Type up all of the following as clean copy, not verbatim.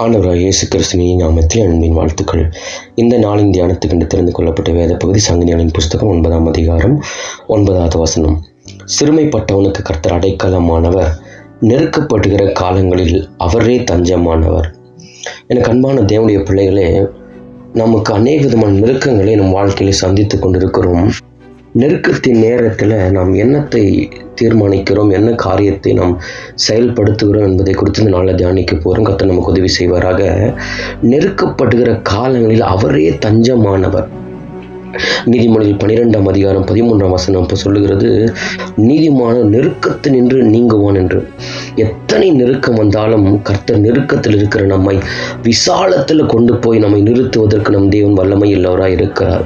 ஆண்டவராகிய இயேசு கிறிஸ்துவின் நாமத்தில் அன்பின் வாழ்த்துக்கள். இந்த நாளின் தியானத்துக்கென்று தெரிந்து கொள்ளப்பட்ட வேத பகுதி சங்கீதங்களின் புஸ்தகம் 9ஆம் அதிகாரம் 9வது வசனம். சிறுமைப்பட்டவனுக்கு கர்த்தர் அடைக்கலமானவர், நெருக்கப்படுகிற காலங்களில் அவரே தஞ்சமானவர். எனக்கு அன்பான தேவனுடைய பிள்ளைகளே, நமக்கு அநேக விதமான நெருக்கங்களை நம் வாழ்க்கையில் சந்தித்து கொண்டிருக்கிறோம். நெருக்கத்தின் நேரத்தில் நாம் என்னத்தை தீர்மானிக்கிறோம், என்ன காரியத்தை நாம் செயல்படுத்துகிறோம் என்பதை குறித்து இந்த நாளில் தியானிக்க போகிறோம். கர்த்தர் நமக்கு உதவி செய்வாராக. நெருக்கப்படுகிற காலங்களில் அவரே தஞ்சமானவர். நீதிமொழிகள் 12ஆம் அதிகாரம் 13ஆம் வசனம் இப்போ சொல்லுகிறது, நீதிமான நெருக்கத்து நின்று நீங்குவான் என்று. எத்தனை நெருக்கம் வந்தாலும் கர்த்தர் நெருக்கத்தில் இருக்கிற நம்மை விசாலத்தில் கொண்டு போய் நம்மை நிறுத்துவதற்கு நம் தேவன் வல்லமை உள்ளவராக இருக்கிறார்.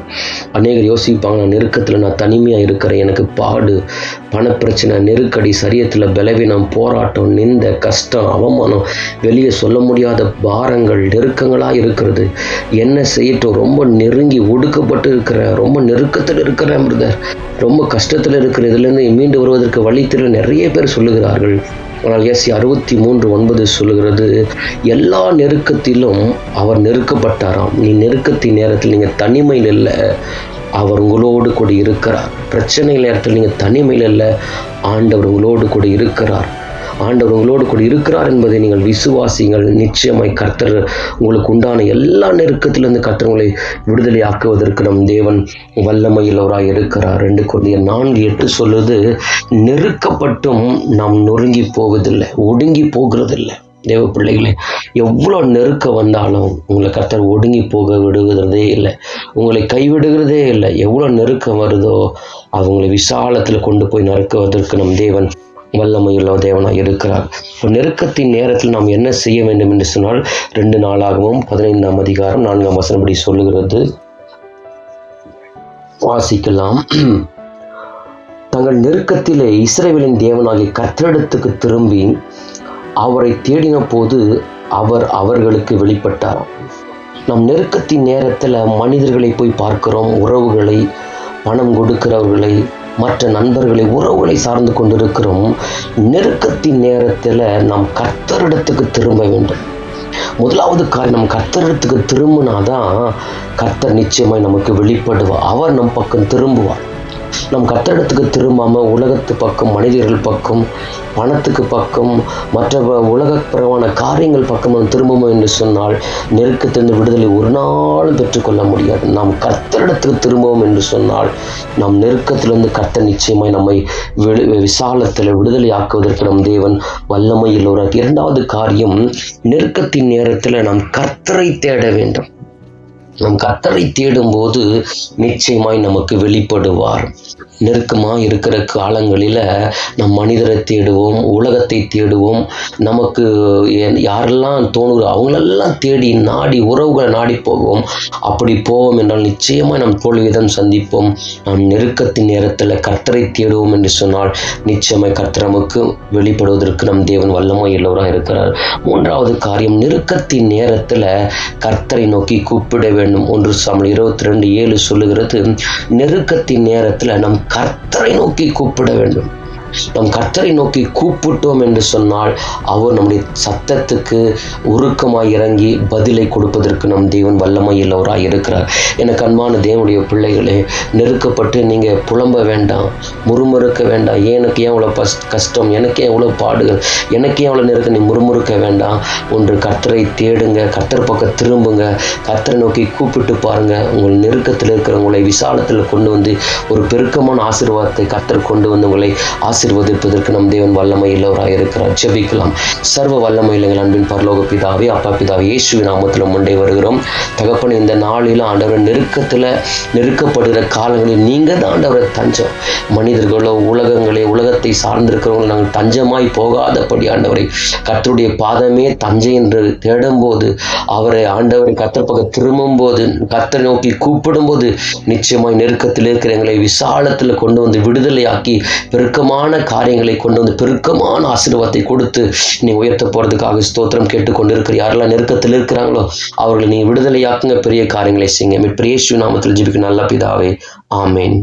அநேகர் யோசிப்பாங்க, நான் நெருக்கத்தில் நான் தனிமையாக இருக்கிறேன், எனக்கு பாடு, பணப்பிரச்சனை, நெருக்கடி, சரீரத்தில் பலவீனம், போராட்டம், நிந்த, கஷ்டம், அவமானம், வெளியே சொல்ல முடியாத பாரங்கள், நெருக்கங்களாக இருக்கிறது, என்ன செய்யட்டும், ரொம்ப நெருங்கி ஒடுக்கப்பட்டு இருக்கிற, ரொம்ப நெருக்கத்தில் இருக்கிற பிரதர், ரொம்ப கஷ்டத்தில் இருக்கிற, இதுலேருந்து மீண்டு வருவதற்கு வழி தெரியல நிறைய பேர் சொல்லுகிறார்கள். ஆனால் ஏசாயா 63:9 சொல்லுகிறது, எல்லா நெருக்கத்திலும் அவர் நெருக்கப்பட்டாராம். நீ நெருக்கத்தின் நேரத்தில் நீங்கள் தனிமையில் இல்லை, அவர் உங்களோடு கூட இருக்கிறார். பிரச்சனை நேரத்தில் நீங்கள் தனிமையில் இல்லை, ஆண்டவர் உங்களோடு கூட இருக்கிறார். ஆண்டவர் உங்களோடு கூட இருக்கிறார் என்பதை நீங்கள் விசுவாசிங்கள். நிச்சயமாய் கர்த்தர் உங்களுக்கு உண்டான எல்லா நெருக்கத்திலிருந்து கர்த்தர் உங்களை விடுதலை ஆக்குவதற்கு நம் தேவன் வல்லமையுள்ளவராய் இருக்கிறார். 2 கொரிந்தியர் 4:8 சொல்லுது, நெருக்கப்பட்டும் நாம் நொறுங்கி போவதில்லை, ஒடுங்கி போகிறதில்லை. தேவ பிள்ளைகளே, எவ்வளோ நெருக்கம் வந்தாலும் உங்களை கர்த்தர் ஒடுங்கி போக விடுகிறதே இல்லை, உங்களை கைவிடுகிறதே இல்லை. எவ்வளோ நெருக்கம் வருதோ அவங்களை விசாலத்தில் கொண்டு போய் நறுக்குவதற்கு நம் தேவன் வல்லமையுள்ள தேவனாக இருக்கிறார். நெருக்கத்தின் நேரத்தில் நாம் என்ன செய்ய வேண்டும் என்று சொன்னால் 2 நாளாகவும் 15ஆம் அதிகாரம் 4ஆம் வசனப்படி சொல்லுகிறது. வாசிக்கலாம். தங்கள் நெருக்கத்திலே இஸ்ரவேலின் தேவனாகிய கர்த்தரிடத்துக்கு திரும்பி அவரை தேடின போது அவர் அவர்களுக்கு வெளிப்பட்டார். நம் நெருக்கத்தின் நேரத்தில் மனிதர்களை போய் பார்க்கிறோம், உறவுகளை, பணம் கொடுக்கிறவர்களை, மற்ற நண்பர்களை, உறவுகளை சார்ந்து கொண்டிருக்கிறோம். நெருக்கத்தின் நேரத்தில் நாம் கர்த்தரிடத்துக்கு திரும்ப வேண்டும். முதலாவது காரியம், நம்ம கர்த்தரிடத்துக்கு திரும்பினாதான் கர்த்தர் நிச்சயமாய் நமக்கு வெளிப்படுவார். அவர் நம் பக்கம் திரும்புவார். நம் கர்த்தரிடத்துக்கு திரும்பாமல் உலகத்து பக்கம், மனிதர்கள் பக்கம், பணத்துக்கு பக்கம், மற்ற உலகப்பரமான காரியங்கள் பக்கம் நாம் திரும்புவோம் என்று சொன்னால் நெருக்கத்திலிருந்து விடுதலை ஒரு நாளும் பெற்றுக்கொள்ள முடியாது. நாம் கர்த்தரிடத்துக்கு திரும்புவோம் என்று சொன்னால் நாம் நெருக்கத்திலிருந்து கர்த்தர் நிச்சயமாய் நம்மை விசாலத்தில் விடுதலை ஆக்குவதற்கு நம் தேவன் வல்லமையில் ஒரு. 2வது காரியம், நெருக்கத்தின் நேரத்தில் நாம் கர்த்தரை தேட வேண்டும். நம் கர்த்தரை தேடும்போது நிச்சயமாய் நமக்கு வெளிப்படுவார். நெருக்கமாக இருக்கிற காலங்களில் நம் மனிதரை தேடுவோம், உலகத்தை தேடுவோம், நமக்கு யாரெல்லாம் தோணுகிறோ அவங்களெல்லாம் தேடி நாடி உறவுகளை நாடி போவோம். அப்படி போவோம் என்றால் நிச்சயமாக நம் தோல்விதான் சந்திப்போம். நாம் நெருக்கத்தின் நேரத்தில் கர்த்தரை தேடுவோம் என்று சொன்னால் நிச்சயமாய் கர்த்தர் நமக்கு வெளிப்படுவதற்கு நம் தேவன் வல்லமை உள்ளவராக இருக்கிறார். 3வது காரியம், நெருக்கத்தின் நேரத்தில் கர்த்தரை நோக்கி கூப்பிட வேண்டும். 1 சாமுவேல் 22:7 சொல்லுகிறது, நெருக்கத்தின் நேரத்தில் நம் கர்த்தரை நோக்கி கூப்பிட வேண்டும். நம் கர்த்தரை நோக்கி கூப்பிட்டோம் என்று சொன்னால் அவர் நம்முடைய சத்தத்துக்கு உருக்கமாய் இறங்கி பதிலை கொடுப்பதற்கு நம் தேவன் வல்லமை உள்ளவராய் இருக்கிறார். எனக்கு அன்பான தேவனுடைய பிள்ளைகளே, நெருக்கப்பட்டு நீங்கள் புலம்ப வேண்டாம், முறுமுறுக்க வேண்டாம். எனக்கு ஏன் இவ்வளோ கஷ்டம், எனக்கு ஏன் இவ்வளோ பாடுகள், எனக்கு ஏன் இவ்வளோ நெருக்கம், நீ முறுமுறுக்க வேண்டாம். ஒன்று கர்த்தரை தேடுங்க, கர்த்தர் பக்கம் திரும்புங்க, கர்த்தரை நோக்கி கூப்பிட்டு பாருங்க. உங்கள் நெருக்கத்தில் இருக்கிறவங்களை விசாலத்தில் கொண்டு வந்து ஒரு பெருக்கமான ஆசீர்வாதத்தை கர்த்தர் கொண்டு வந்து உங்களை ஆசீர்வதிப்பதற்கு நம் தேவன் வல்லமை உள்ளவராக இருக்கிறார். ஜெபிக்கலாம். சர்வ வல்லமை எங்கள் அன்பின் பரலோக பிதாவே, அப்பா பிதாவே, இயேசுவின் நாமத்தில் முன்னே வருகிறோம். தகப்பன், இந்த நாளில் ஆண்டவர் நெருக்கத்தில் நெருக்கப்படுகிற காலங்களில் நீங்கள் தான் ஆண்டவரை தஞ்சம். மனிதர்களோ உலகங்களே, உலகத்தை சார்ந்திருக்கிறவங்களோ நாங்கள் தஞ்சமாய் போகாதபடி ஆண்டவரை கர்த்தருடைய பாதமே தஞ்சை என்று தேடும்போது, அவரை ஆண்டவரை கர்த்தர் பக்கம் திரும்பும்போது, கர்த்தரை நோக்கி கூப்பிடும்போது நிச்சயமாய் நெருக்கத்தில் இருக்கிற எங்களை விசாலத்தில் கொண்டு வந்து விடுதலையாக்கி பெருக்கமான காரியங்களை கொண்டு வந்து பெருக்கமான ஆசீர்வாதத்தை கொடுத்து நீ உயர்த்த போறதுக்காக ஸ்தோத்திரம் கேட்டுக்கொண்டிருக்கிற யாரெல்லாம் நெருக்கத்தில் இருக்கிறாங்களோ அவர்களை நீ விடுதலையாக்குங்க, பெரிய காரியங்களை செய்யுங்க. இயேசு நாமத்தில் ஜெபிக்கும் நல்ல பிதாவே, ஆமேன்.